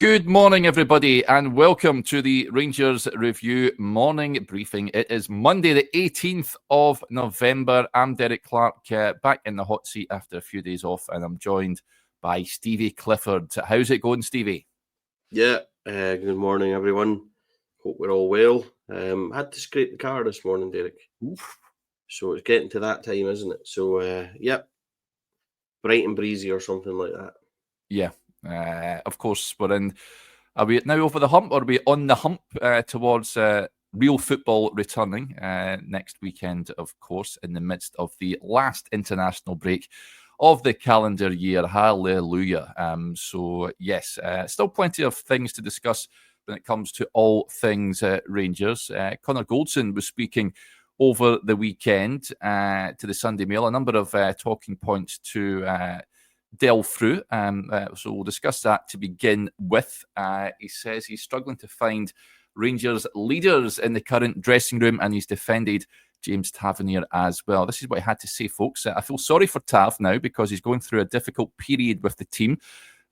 Good morning, everybody, and welcome to the Rangers Review morning briefing. It is Monday, the 18th of November. I'm Derek Clark, back in the hot seat after a few days off, and I'm joined by Stevie Clifford. How's it going, Stevie? Yeah, good morning, everyone. Hope we're all well. Had to scrape the car this morning, Derek. Oof. So it's getting to that time, isn't it? So, yep, bright and breezy or something like that. Yeah, of course, we're in. Are we now over the hump, or are we on the hump towards real football returning next weekend, of course, in the midst of the last international break of the calendar year? Hallelujah. So, yes, still plenty of things to discuss when it comes to all things Rangers. Connor Goldson was speaking over the weekend to the Sunday Mail, a number of talking points to delve through. So we'll discuss that to begin with. He says he's struggling to find Rangers leaders in the current dressing room, and he's defended James Tavernier as well. This is what he had to say, folks. I feel sorry for Tav now because he's going through a difficult period with the team,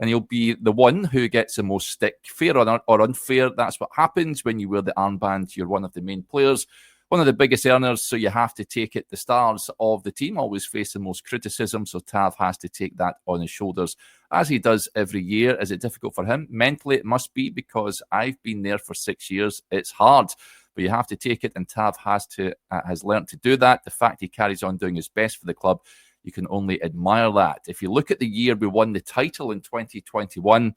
and he'll be the one who gets the most stick. Fair or unfair, that's what happens when you wear the armband. You're one of the main players, one of the biggest earners, so you have to take it. The stars of the team always face the most criticism, so Tav has to take that on his shoulders, as he does every year. Is it difficult for him? Mentally, it must be, because I've been there for 6 years. It's hard, but you have to take it, and Tav has learned to do that. The fact he carries on doing his best for the club, you can only admire that. If you look at the year we won the title in 2021,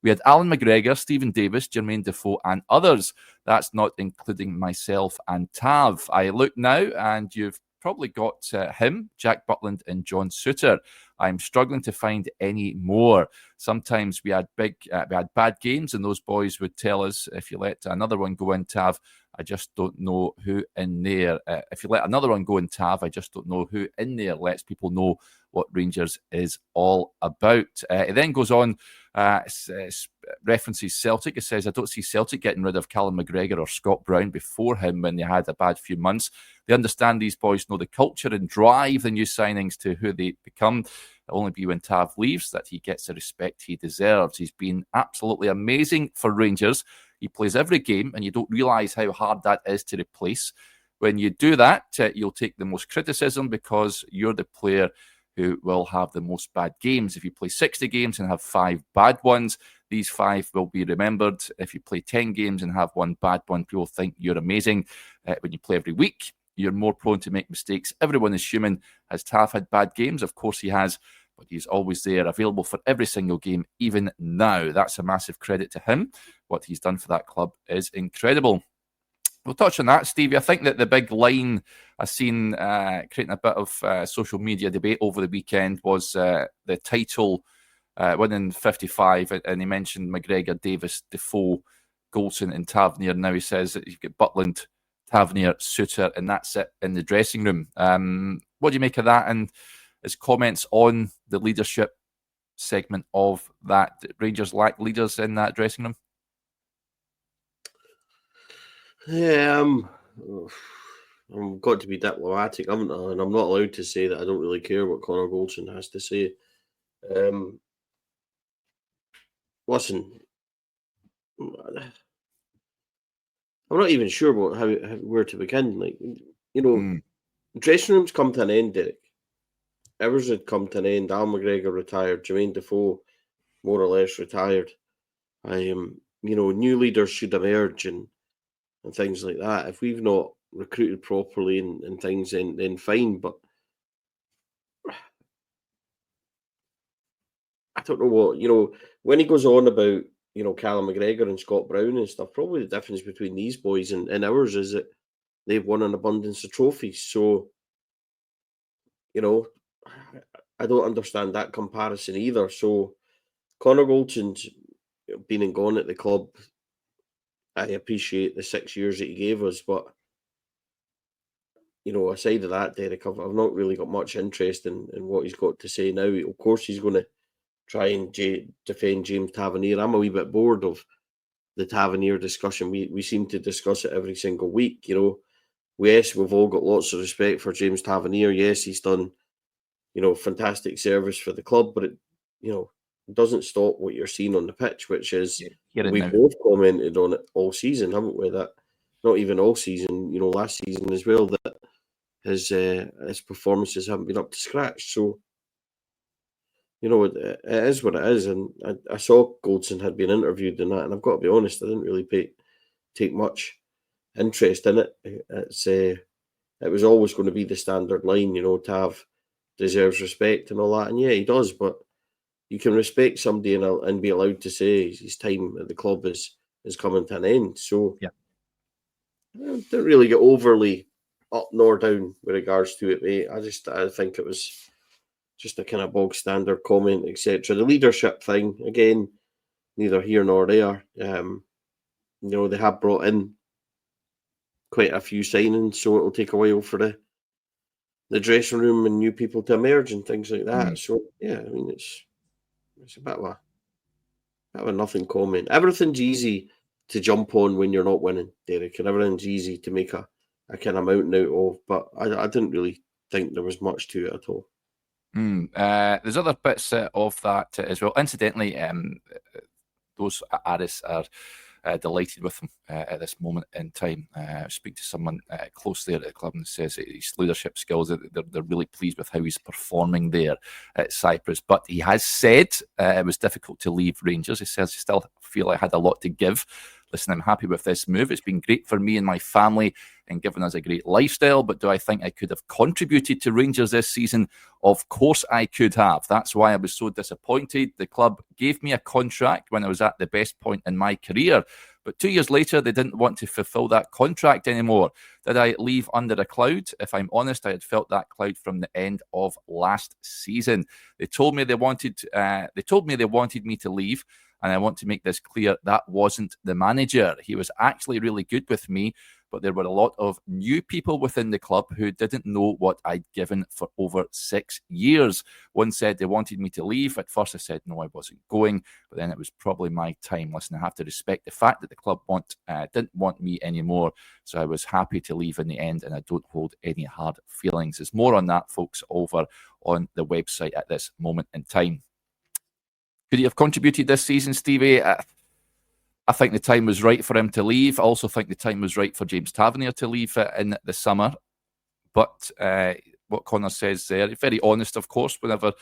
we had Alan McGregor, Stephen Davis, Jermaine Defoe, and others. That's not including myself and Tav. I look now, and you've probably got him, Jack Butland, and John Souttar. I'm struggling to find any more. Sometimes we had bad games, and those boys would tell us, if you let another one go in, Tav, I just don't know who in there. If you let another one go in, Tav, I just don't know who in there lets people know what Rangers is all about. It then goes on, references Celtic. It says, I don't see Celtic getting rid of Callum McGregor or Scott Brown before him when they had a bad few months. They understand these boys know the culture and drive the new signings to who they become. It'll only be when Tav leaves that he gets the respect he deserves. He's been absolutely amazing for Rangers. He plays every game, and you don't realise how hard that is to replace. When you do that, you'll take the most criticism because you're the player who will have the most bad games. If you play 60 games and have 5 bad ones, these 5 will be remembered. If you play 10 games and have 1 bad one, people think you're amazing. When you play every week, you're more prone to make mistakes. Everyone is human. Has Tav had bad games? Of course he has, but he's always there, available for every single game, even now. That's a massive credit to him. What he's done for that club is incredible. We'll touch on that, Stevie. I think that the big line I seen creating a bit of social media debate over the weekend was the title winning 55, and he mentioned McGregor, Davis, Defoe, Goldson, and Tavernier. Now he says that you've got Butland, Tavernier, Souttar, and that's it in the dressing room. What do you make of that, and his comments on the leadership segment of that? Rangers lack leaders in that dressing room? Yeah, I've got to be diplomatic, haven't I? And I'm not allowed to say that I don't really care what Connor Goldson has to say. Listen, I'm not even sure where to begin. Like, dressing rooms come to an end, Derek. Ours had come to an end. Al McGregor retired. Jermaine Defoe more or less retired. New leaders should emerge and things like that. If we've not recruited properly and things, then fine. But I don't know what, when he goes on about, Callum McGregor and Scott Brown and stuff, probably the difference between these boys and ours is that they've won an abundance of trophies. So, I don't understand that comparison either. So, Connor Goldson's been and gone at the club. I appreciate the 6 years that he gave us, but aside of that, Derek, I've not really got much interest in what he's got to say now. Of course, he's going to try and defend James Tavernier. I'm a wee bit bored of the Tavernier discussion. We seem to discuss it every single week. Yes, we've all got lots of respect for James Tavernier. Yes, he's done, fantastic service for the club, but doesn't stop what you're seeing on the pitch, which is we've now. both commented on it all season, haven't we? That not even all season, last season as well, that his performances haven't been up to scratch. So, it is what it is. And I saw Goldson had been interviewed in that, and I've got to be honest, I didn't really take much interest in it. It was always going to be the standard line, Tav deserves respect and all that. And yeah, he does, but you can respect somebody and be allowed to say his time at the club is coming to an end. So yeah, I didn't really get overly up nor down with regards to it, mate. I think it was just a kind of bog standard comment, etc. The leadership thing, again, neither here nor there. They have brought in quite a few signings, so it'll take a while for the dressing room and new people to emerge and things like that. So yeah, I mean it's a bit of a nothing comment. Everything's easy to jump on when you're not winning, Derek, and everything's easy to make a kind of mountain out of. But I didn't really think there was much to it at all. There's other bits of that as well. Incidentally, those at Aris are delighted with him at this moment in time. I speak to someone close there at the club and says his leadership skills, they're really pleased with how he's performing there at Cyprus. But he has said it was difficult to leave Rangers. He says he still feel I had a lot to give. Listen, I'm happy with this move. It's been great for me and my family and given us a great lifestyle. But do I think I could have contributed to Rangers this season? Of course I could have. That's why I was so disappointed. The club gave me a contract when I was at the best point in my career. But 2 years later, they didn't want to fulfill that contract anymore. Did I leave under a cloud? If I'm honest, I had felt that cloud from the end of last season. They told me they wanted me to leave. And I want to make this clear, that wasn't the manager. He was actually really good with me, but there were a lot of new people within the club who didn't know what I'd given for over 6 years. One said they wanted me to leave. At first I said, no, I wasn't going, but then it was probably my time. Listen, I have to respect the fact that the club didn't want me anymore, so I was happy to leave in the end, and I don't hold any hard feelings. There's more on that, folks, over on the website at this moment in time. Could he have contributed this season, Stevie? I think the time was right for him to leave. I also think the time was right for James Tavernier to leave in the summer. But what Connor says there, very honest, of course, whenever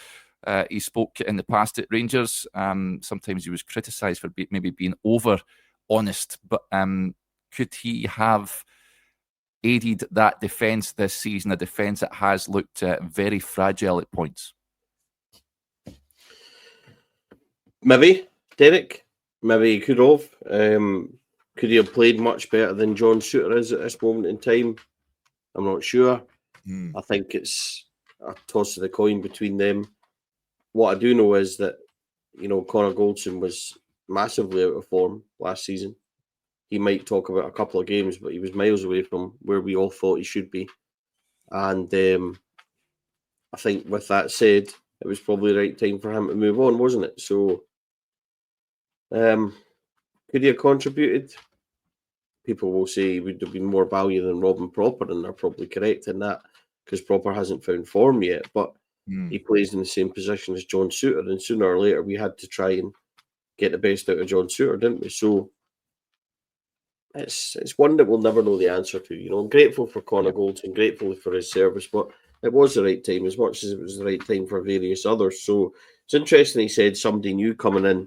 he spoke in the past at Rangers. Sometimes he was criticised for maybe being over honest. But could he have aided that defence this season, a defence that has looked very fragile at points? Maybe, Derek. Maybe he could have. Could he have played much better than John Souttar is at this moment in time? I'm not sure. I think it's a toss of the coin between them. What I do know is that, Connor Goldson was massively out of form last season. He might talk about a couple of games, but he was miles away from where we all thought he should be. And I think with that said, it was probably the right time for him to move on, wasn't it? So, could he have contributed? People will say he would have been more value than Robin Propper, and they're probably correct in that because Propper hasn't found form yet. But he plays in the same position as John Souttar, and sooner or later we had to try and get the best out of John Souttar, didn't we? So it's one that we'll never know the answer to. I'm grateful for Connor Goldson, grateful for his service, but it was the right time as much as it was the right time for various others. So it's interesting he said somebody new coming in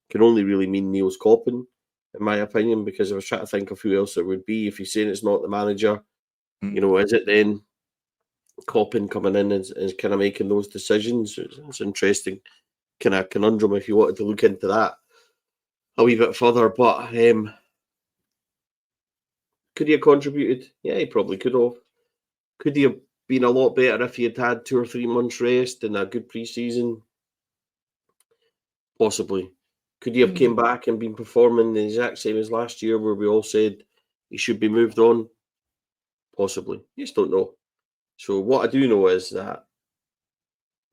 can only really mean Niels Coppin, in my opinion, because I was trying to think of who else it would be. If he's saying it's not the manager, is it then Coppin coming in and kind of making those decisions? It's interesting kind of conundrum if you wanted to look into that a wee bit further. But could he have contributed? Yeah, he probably could have. Could he have been a lot better if he had had 2 or 3 months rest and a good pre-season? Possibly. Could he have came back and been performing the exact same as last year where we all said he should be moved on? Possibly. You just don't know. So what I do know is that,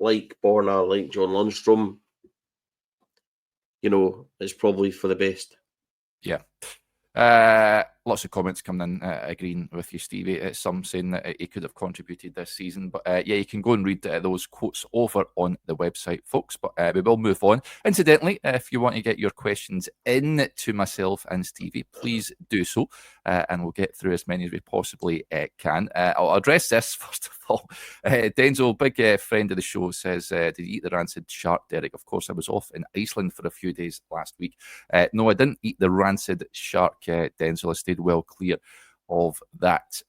like Borna, like John Lundstrom, it's probably for the best. Yeah. lots of comments coming in agreeing with you, Stevie. Some saying that he could have contributed this season. But yeah, you can go and read those quotes over on the website, folks. But we will move on. Incidentally, if you want to get your questions in to myself and Stevie, please do so. And we'll get through as many as we possibly can. I'll address this first of all. Denzel, big friend of the show, says, did you eat the rancid shark, Derek? Of course, I was off in Iceland for a few days last week. No, I didn't eat the rancid shark, Denzel. I stayed well clear of that.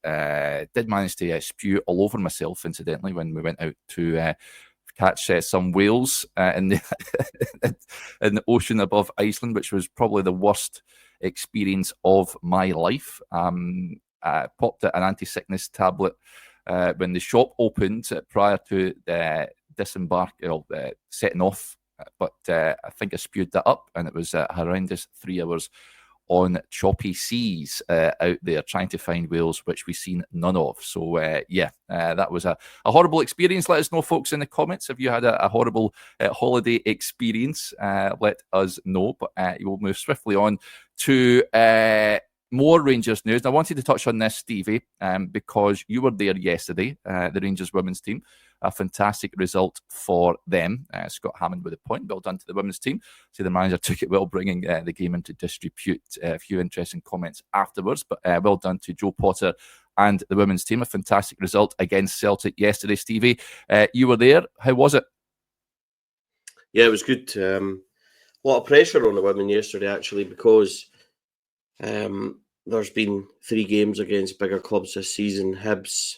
Did manage to spew all over myself, incidentally, when we went out to catch some whales in the ocean above Iceland, which was probably the worst experience of my life. Popped an anti-sickness tablet when the shop opened prior to setting off. But I think I spewed that up, and it was a horrendous 3 hours on choppy seas out there trying to find whales, which we've seen none of. So, that was a horrible experience. Let us know, folks, in the comments. If you had a horrible holiday experience, let us know. But you will move swiftly on to more Rangers news. And I wanted to touch on this, Stevie, because you were there yesterday, the Rangers women's team. A fantastic result for them. Scott Hammond with a point. Well done to the women's team. So the manager took it well, bringing the game into disrepute. A few interesting comments afterwards, but well done to Joe Potter and the women's team. A fantastic result against Celtic yesterday, Stevie. You were there. How was it? Yeah, it was good. A lot of pressure on the women yesterday, actually, because there's been 3 games against bigger clubs this season. Hibs,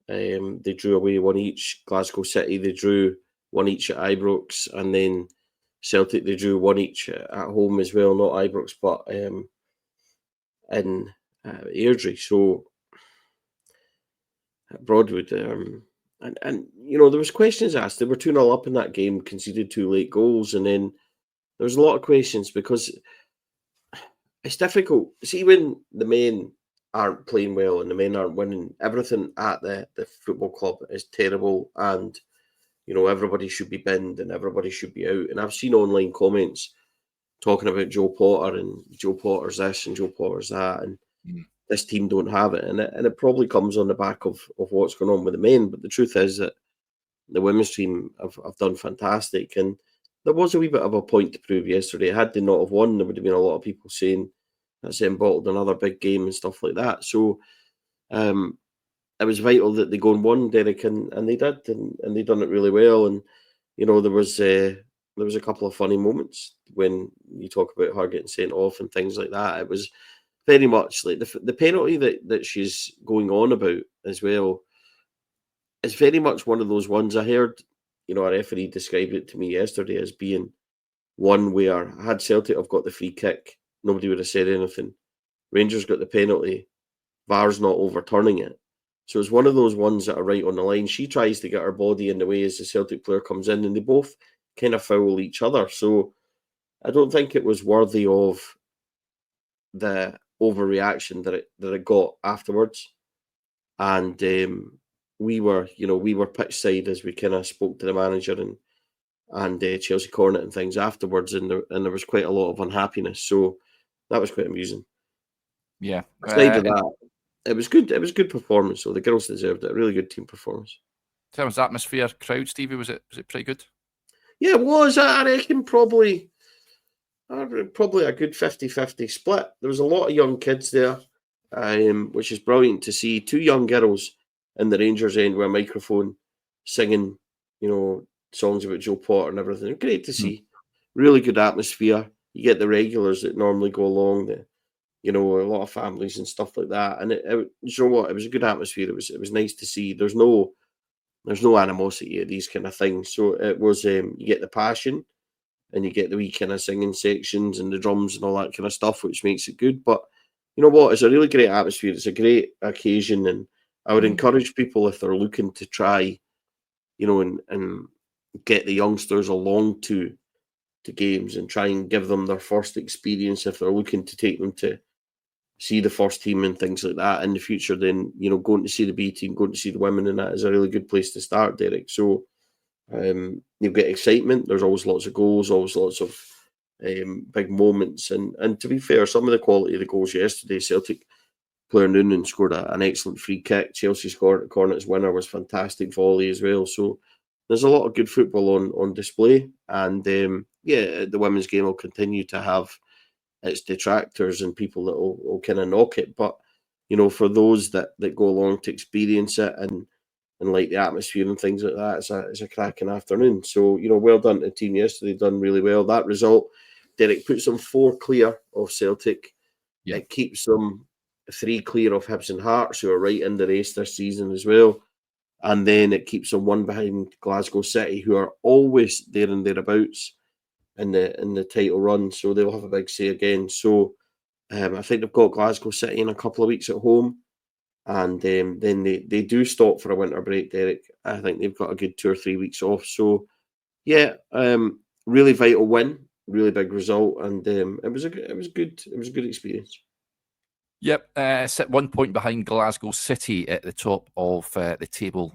they drew away 1 each. Glasgow City, they drew 1 each at Ibrox, and then Celtic, they drew 1 each at home as well, not Ibrox, but in Airdrie. So at Broadwood, and you know, there was questions asked. They were 2-0 up in that game, conceded 2 late goals, and then there was a lot of questions because it's difficult. See, when the men aren't playing well and the men aren't winning, everything at the football club is terrible, and you know, everybody should be binned and everybody should be out. And I've seen online comments talking about Joe Potter and Joe Potter's this and Joe Potter's that, and this team don't have it. And it probably comes on the back of what's going on with the men. But the truth is that the women's team have done fantastic, and there was a wee bit of a point to prove yesterday. Had they not have won, there would have been a lot of people saying that's them bottled another big game and stuff like that. So it was vital that they go and won, Derek, and they did, and they done it really well. And you know, there was a couple of funny moments when you talk about her getting sent off and things like that. It was very much like the penalty that she's going on about as well. It's very much one of those ones. I heard, you know, a referee described it to me yesterday as being one where had Celtic have got the free kick, nobody would have said anything. Rangers got the penalty, VAR's not overturning it. So it's one of those ones that are right on the line. She tries to get her body in the way as the Celtic player comes in, and they both kind of foul each other. So I don't think it was worthy of the overreaction that it got afterwards. And we were pitch side as we kind of spoke to the manager and Chelsea Cornet and things afterwards, and there was quite a lot of unhappiness. So that was quite amusing. Yeah. Aside of that, it was good. It was a good performance. So the girls deserved it. A really good team performance. In terms of atmosphere, crowd, Stevie, was it pretty good? Yeah, it was. I reckon probably a good 50-50 split. There was a lot of young kids there, which is brilliant to see. 2 young girls in the Rangers end with a microphone singing, you know, songs about Joe Potter and everything. Great to see. Really good atmosphere. You get the regulars that normally go along, you know, a lot of families and stuff like that. And you know what? It was a good atmosphere. It was nice to see. There's no animosity at these kind of things. So it was, you get the passion and you get the wee kind of singing sections and the drums and all that kind of stuff, which makes it good. But you know what? It's a really great atmosphere. It's a great occasion. And I would encourage people, if they're looking to try, you know, and get the youngsters along to games and try and give them their first experience, if they're looking to take them to see the first team and things like that in the future, then, you know, going to see the B team, going to see the women, and that is a really good place to start, Derek. So you'll get excitement. There's always lots of goals, always lots of big moments. And to be fair, some of the quality of the goals yesterday, Celtic player Noonan scored an excellent free kick. Chelsea scored Cornet's winner was fantastic volley as well. So there's a lot of good football on display. And the women's game will continue to have its detractors and people that will kind of knock it. But, for those that go along to experience it and like the atmosphere and things like that, it's a cracking afternoon. So, well done to the team yesterday, done really well. That result, Derek, puts them 4 clear of Celtic. Yeah. It keeps them 3 clear of Hibs and Hearts, who are right in the race this season as well. And then it keeps them 1 behind Glasgow City, who are always there and thereabouts in the title run. So they'll have a big say again. So I think they've got Glasgow City in a couple of weeks at home. And then they do stop for a winter break, Derek. I think they've got a good 2 or 3 weeks off. So, yeah, really vital win, really big result, and it was a good experience. Yep, sit 1 point behind Glasgow City at the top of the table.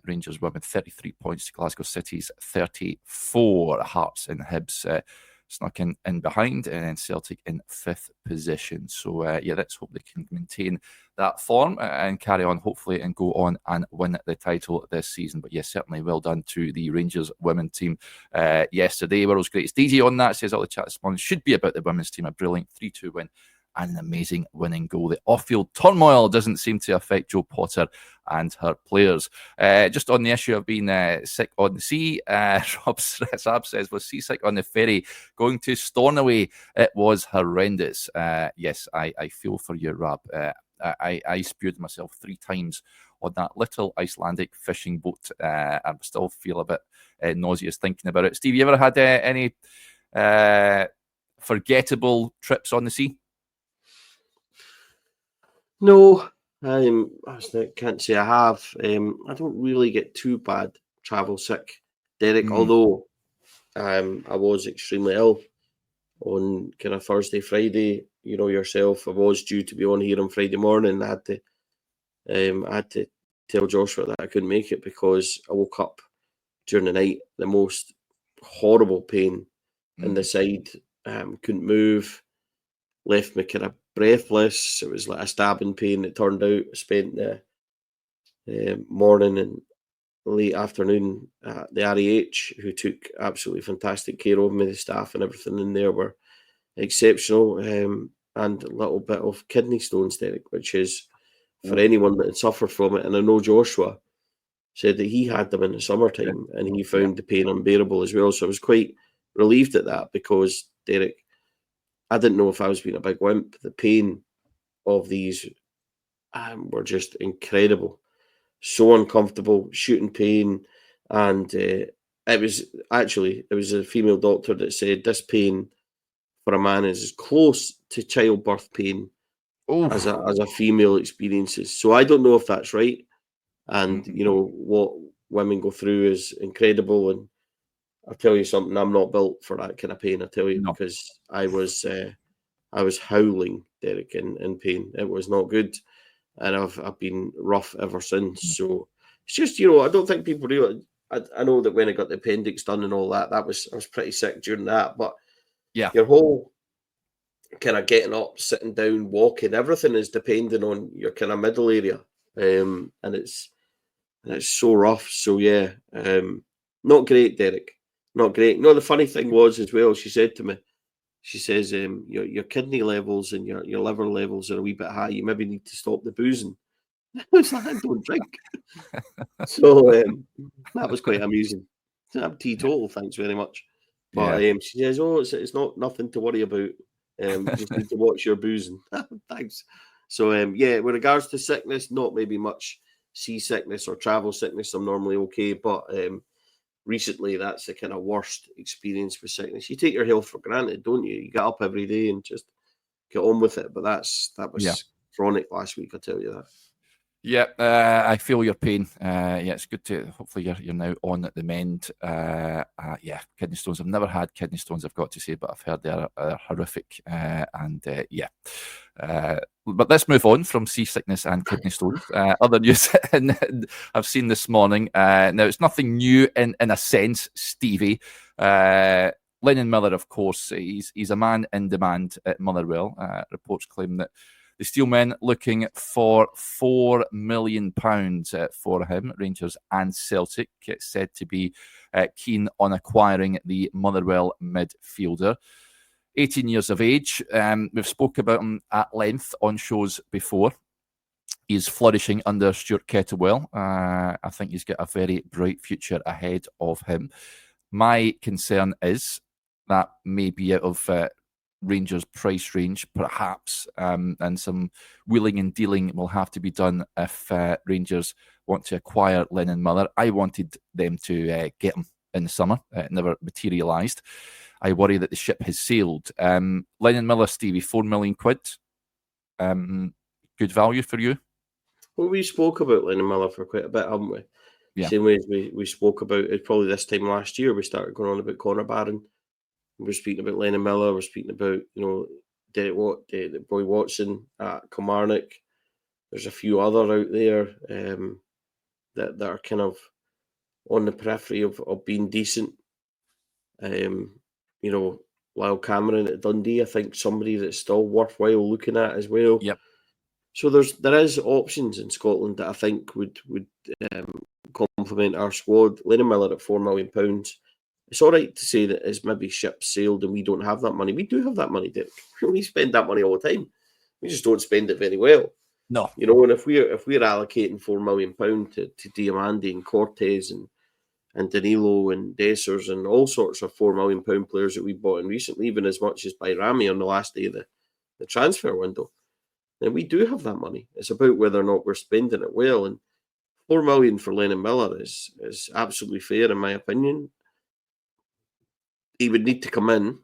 Rangers women 33 points to Glasgow City's 34. Hearts and Hibs snuck in behind, and then Celtic in 5th position. So, let's hope they can maintain that form and carry on, hopefully, and go on and win the title this season. But yes, certainly well done to the Rangers women team yesterday. World's greatest DJ on that says all the chat this morning should be about the women's team. A brilliant 3-2 win and an amazing winning goal. The off-field turmoil doesn't seem to affect Jo Potter and her players. Just on the issue of being sick on the sea, Rob says, was seasick on the ferry going to Stornoway? It was horrendous. Yes, I feel for you, Rob. I spewed myself 3 times on that little Icelandic fishing boat. I still feel a bit nauseous thinking about it. Steve, you ever had any forgettable trips on the sea? No, I can't say I have. I don't really get too bad travel sick, Derek, although I was extremely ill on kind of Thursday, Friday. Yourself, I was due to be on here on Friday morning. I had to tell Joshua that I couldn't make it because I woke up during the night, the most horrible pain in the side, couldn't move, left me kind of breathless. It was like a stabbing pain, it turned out. I spent the morning and late afternoon at the REH, who took absolutely fantastic care of me. The staff and everything in there were exceptional, and a little bit of kidney stones, Derek, which is for anyone that had suffered from it. And I know Joshua said that he had them in the summertime and he found the pain unbearable as well. So I was quite relieved at that because, Derek, I didn't know if I was being a big wimp. The pain of these were just incredible. So uncomfortable, shooting pain. And it was a female doctor that said this pain for a man is as close to childbirth pain as a female experiences. So I don't know if that's right. And, what women go through is incredible. And I'll tell you something, I'm not built for that kind of pain, I tell you, because I was howling, Derek, in pain. It was not good. And I've been rough ever since. So it's just, I don't think people realize. I know that when I got the appendix done and all that, I was pretty sick during that. But your whole kind of getting up, sitting down, walking, everything is depending on your kind of middle area. And it's so rough. So not great, Derek. Not great. No, the funny thing was as well, she said to me, she says, your kidney levels and your liver levels are a wee bit high. You maybe need to stop the boozing. I was like, I don't drink. So that was quite amusing. I'm teetotal, thanks very much. But she says, it's not nothing to worry about. You just need to watch your boozing. Thanks. So, with regards to sickness, not maybe much seasickness or travel sickness. I'm normally okay. But recently, that's the kind of worst experience with sickness. You take your health for granted, don't you? You get up every day and just get on with it. But that was chronic last week, I tell you that. Yeah, I feel your pain. It's good to, hopefully you're now on at the mend. Kidney stones. I've never had kidney stones, I've got to say, but I've heard they're horrific. But let's move on from seasickness and kidney stones. Other news I've seen this morning. Now, it's nothing new in a sense, Stevie. Lennon Miller, of course, he's a man in demand at Motherwell. Reports claim that the Steelmen looking for £4 million for him. Rangers and Celtic said to be keen on acquiring the Motherwell midfielder. 18 years of age. We've spoke about him at length on shows before. He's flourishing under Stuart Kettlewell. I think he's got a very bright future ahead of him. My concern is that may be out of Rangers' price range, perhaps, and some wheeling and dealing will have to be done if Rangers want to acquire Lennon Miller. I wanted them to get him in the summer. It never materialised. I worry that the ship has sailed. Lennon Miller, Stevie, £4 million. Good value for you? Well, we spoke about Lennon Miller for quite a bit, haven't we? Yeah. Same way as we spoke about it probably this time last year. We started going on about Connor Barron. We're speaking about Lennon Miller. We're speaking about, Derek Boy Watson at Kilmarnock. There's a few other out there that are kind of on the periphery of being decent. Lyle Cameron at Dundee, I think somebody that's still worthwhile looking at as well. Yep. So there is options in Scotland that I think would complement our squad. Lennon Miller at £4 million. It's all right to say that it's maybe ship sailed and we don't have that money. We do have that money, Dick. We spend that money all the time. We just don't spend it very well. No. And if we're allocating £4 million to Diamandi and Cortez and Danilo and Dessers and all sorts of £4 million players that we bought in recently, even as much as Bayrami on the last day of the transfer window, then we do have that money. It's about whether or not we're spending it well. And £4 million for Lennon Miller is absolutely fair, in my opinion. He would need to come in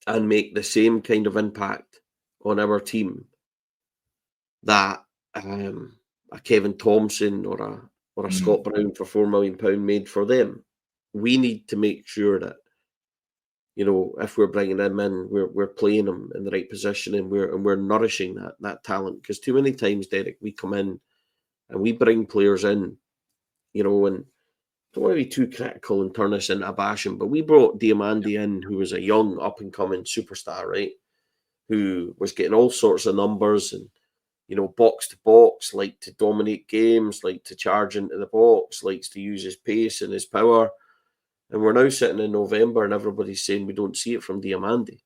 and make the same kind of impact on our team that a Kevin Thompson or a Scott Brown for £4 million made for them. We need to make sure that, if we're bringing them in, we're playing them in the right position and we're nourishing that talent. Because too many times, Derek, we come in and we bring players in, and don't want to be too critical and turn this into a bashing, but we brought Diamandi in, who was a young up-and-coming superstar, right? Who was getting all sorts of numbers and, box to box, like to dominate games, like to charge into the box, likes to use his pace and his power. And we're now sitting in November and everybody's saying we don't see it from Diamandi.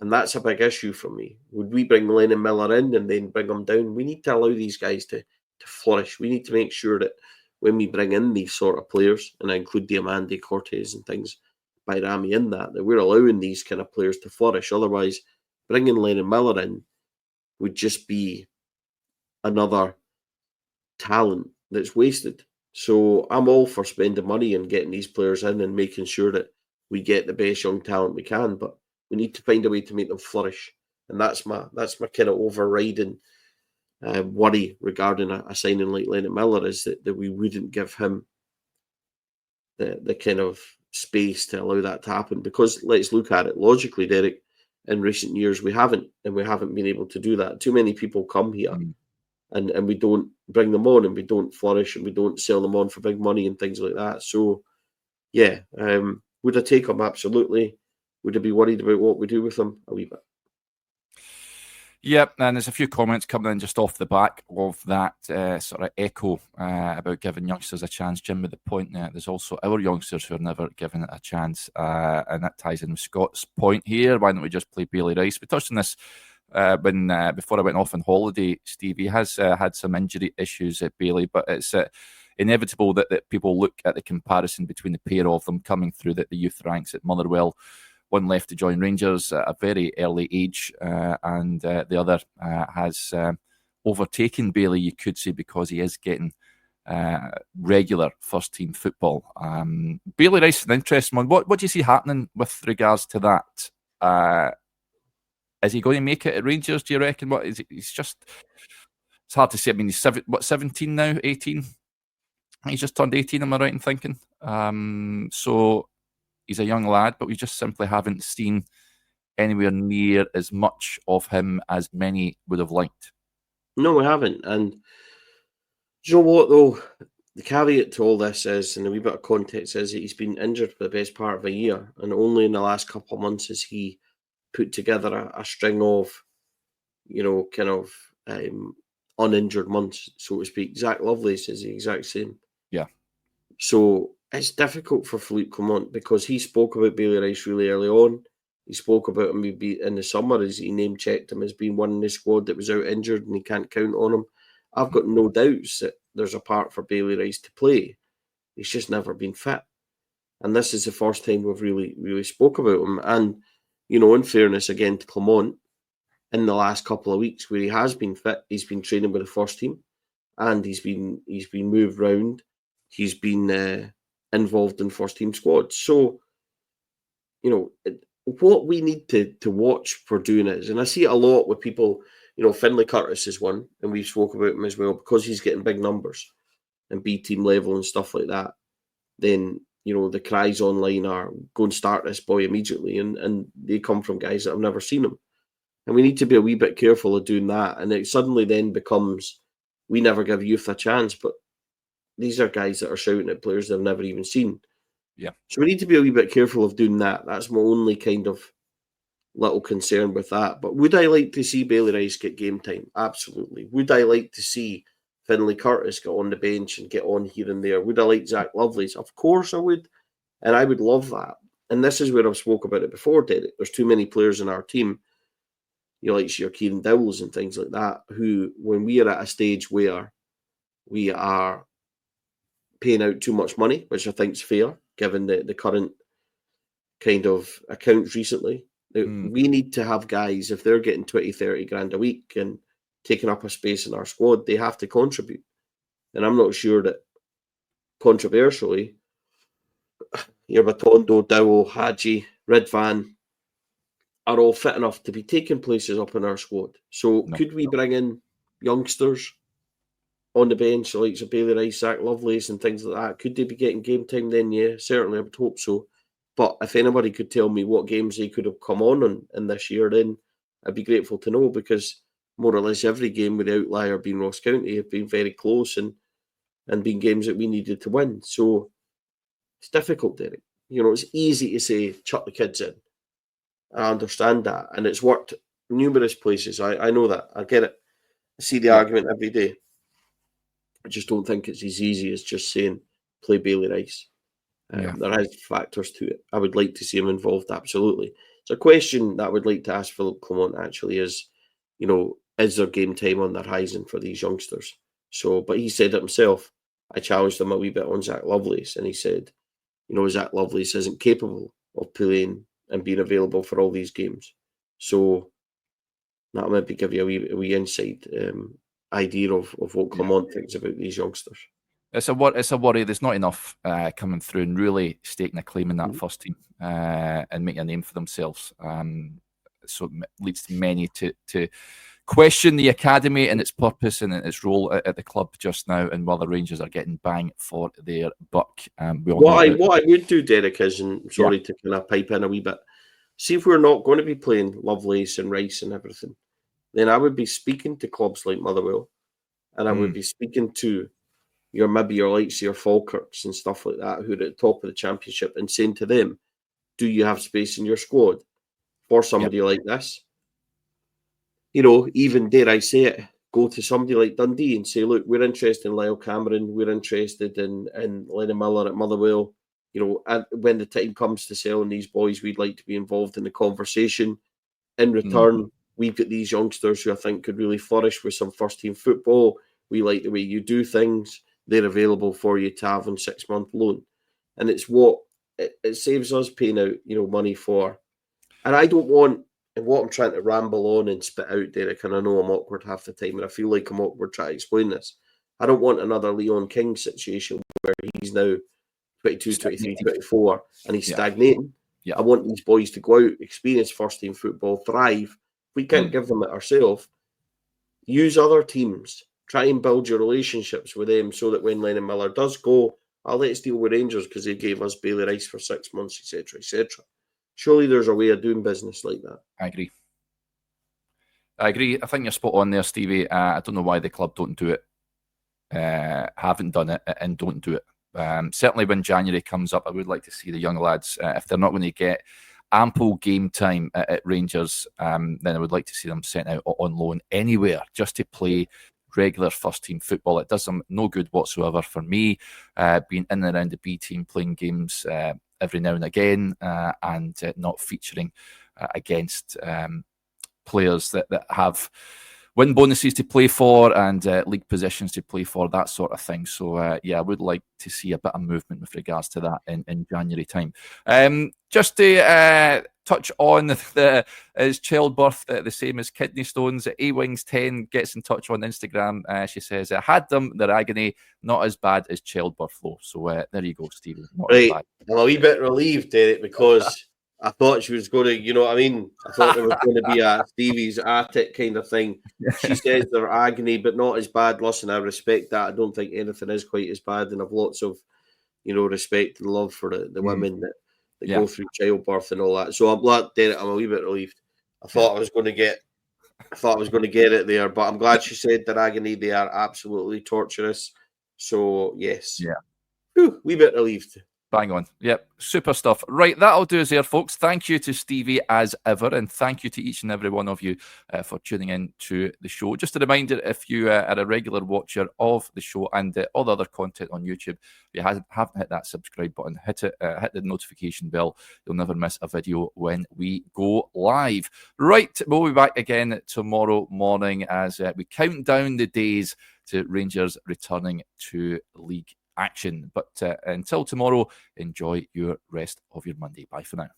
And that's a big issue for me. Would we bring Lennon Miller in and then bring him down? We need to allow these guys to flourish. We need to make sure that when we bring in these sort of players, and I include Diamandi, Cortez and things, Bayrami in that we're allowing these kind of players to flourish. Otherwise, bringing Lennon Miller in would just be another talent that's wasted. So I'm all for spending money and getting these players in and making sure that we get the best young talent we can, but we need to find a way to make them flourish. And that's my kind of overriding worry regarding a signing like Lennon Miller, is that we wouldn't give him the kind of space to allow that to happen. Because let's look at it logically, Derek, in recent years we haven't been able to do that. Too many people come here and we don't bring them on and we don't flourish and we don't sell them on for big money and things like that. So yeah, would I take them? Absolutely. Would I be worried about what we do with them? A wee bit. Yep, and there's a few comments coming in just off the back of that sort of echo about giving youngsters a chance. Jim with the point there. There's also our youngsters who are never given it a chance, and that ties in with Scott's point here. Why don't we just play Bailey Rice? We touched on this before I went off on holiday. Stevie has had some injury issues at Bailey, but it's inevitable that people look at the comparison between the pair of them coming through the youth ranks at Motherwell. One left to join Rangers at a very early age, and the other has overtaken Bailey, you could say, because he is getting regular first-team football. Bailey Rice, an interesting one. What do you see happening with regards to that? Is he going to make it at Rangers, do you reckon? What is it? It's hard to say. I mean, he's 17 now, 18? He's just turned 18, am I right in thinking? So he's a young lad, but we just simply haven't seen anywhere near as much of him as many would have liked. No, we haven't. And do you know what, though? the caveat to all this is, and a wee bit of context is, that he's been injured for the best part of a year, and only in the last couple of months has he put together a string of, kind of uninjured months, so to speak. Zach Lovelace is the exact same. Yeah. So it's difficult for Philippe Clement because he spoke about Bailey Rice really early on. He spoke about him in the summer as he name-checked him as being one in the squad that was out injured and he can't count on him. I've got no doubts that there's a part for Bailey Rice to play. He's just never been fit. And this is the first time we've really spoke about him. And, in fairness again to Clement, in the last couple of weeks where he has been fit, he's been training with the first team and he's been moved round. He's been involved in first team squads. So, what we need to watch for doing is, and I see it a lot with people, Finlay Curtis is one, and we've spoke about him as well, because he's getting big numbers and B team level and stuff like that. Then, the cries online are, go and start this boy immediately. And they come from guys that have never seen him. And we need to be a wee bit careful of doing that. And it suddenly then becomes, we never give youth a chance, but these are guys that are shouting at players they've never even seen. Yeah. So we need to be a wee bit careful of doing that. That's my only kind of little concern with that. But would I like to see Bailey Rice get game time? Absolutely. Would I like to see Finlay Curtis get on the bench and get on here and there? Would I like Zach Lovelace? Of course I would. And I would love that. And this is where I've spoke about it before, Derek. There's too many players in our team, like your Kieran Dowells and things like that, who, when we are at a stage where we are paying out too much money, which I think is fair, given the current kind of accounts recently, we need to have guys, if they're getting 20, 30 grand a week and taking up a space in our squad, they have to contribute. And I'm not sure that, controversially, your Batondo, Dowell, Hadji, Ridvan are all fit enough to be taking places up in our squad. So could we bring in youngsters on the bench, like Bailey Rice, Zach Lovelace and things like that? Could they be getting game time then? Yeah, certainly I would hope so. But if anybody could tell me what games they could have come on in this year, then I'd be grateful to know, because more or less every game with the outlier being Ross County have been very close and been games that we needed to win. So it's difficult, Derek. It's easy to say, chuck the kids in. I understand that. And it's worked numerous places. I know that. I get it. I see the argument every day. I just don't think it's as easy as just saying, play Bailey Rice. There is factors to it. I would like to see him involved, absolutely. So a question that I would like to ask Philippe Clement actually is, is there game time on the horizon for these youngsters? So, but he said it himself. I challenged him a wee bit on Zach Lovelace, and he said, Zach Lovelace isn't capable of playing and being available for all these games. So that maybe give you a wee inside idea of what Clement thinks about these youngsters. It's a worry. There's not enough coming through and really staking a claim in that first team and making a name for themselves. So it leads to many to question the academy and its purpose and its role at the club just now, and while the Rangers are getting bang for their buck. What I would do, Derek, is, and sorry to kind of pipe in a wee bit, see if we're not going to be playing Lovelace and Rice and everything, then I would be speaking to clubs like Motherwell, and I would be speaking to your likes, your Falkirks and stuff like that, who are at the top of the championship, and saying to them, do you have space in your squad for somebody like this? Even dare I say it, go to somebody like Dundee and say, look, we're interested in Lyle Cameron, we're interested in Lennon Miller at Motherwell. And when the time comes to selling these boys, we'd like to be involved in the conversation. In return, we've got these youngsters who I think could really flourish with some first-team football. We like the way you do things. They're available for you to have on 6-month loan. And it's what it saves us paying out, money for. And I don't want, and what I'm trying to ramble on and spit out, Derek, and I know I'm awkward half the time, and I feel like I'm awkward trying to explain this. I don't want another Leon King situation where he's now 22, 23, 24, and he's stagnating. I want these boys to go out, experience first-team football, thrive. If we can't give them it ourselves, use other teams. Try and build your relationships with them so that when Lennon Miller does go, let's deal with Rangers because they gave us Bailey Rice for 6 months, etc., etc. Surely there's a way of doing business like that. I agree. I think you're spot on there, Stevie. I don't know why the club don't do it haven't done it and don't do it. Certainly when January comes up, I would like to see the young lads, if they're not going to get ample game time at Rangers, then I would like to see them sent out on loan anywhere just to play regular first team football. It does them no good whatsoever for me, being in and around the B team, playing games every now and again, and not featuring against players that have win bonuses to play for and league positions to play for, that sort of thing. So, I would like to see a bit of movement with regards to that in January time. Just to touch on is childbirth the same as kidney stones? A-Wings10 gets in touch on Instagram. She says, I had them, they're agony, not as bad as childbirth though. So there you go, Stevie. Not right. I'm a wee bit relieved, Derek, because I thought she was going to, you know what I mean? I thought there was going to be a Stevie's attic kind of thing. She says they're agony, but not as bad. Listen, I respect that. I don't think anything is quite as bad, and I've lots of, respect and love for the women that go through childbirth and all that. So I'm glad, Derek. I'm a wee bit relieved. I thought I was going to get it there, but I'm glad she said they're agony. They are absolutely torturous. So yes, wee bit relieved. Bang on. Yep. Super stuff. Right. That'll do us there, folks. Thank you to Stevie as ever. And thank you to each and every one of you for tuning in to the show. Just a reminder, if you are a regular watcher of the show and all the other content on YouTube, if you haven't hit that subscribe button, hit it, hit the notification bell. You'll never miss a video when we go live. Right. We'll be back again tomorrow morning as we count down the days to Rangers returning to league action. But until tomorrow, enjoy your rest of your Monday. Bye for now.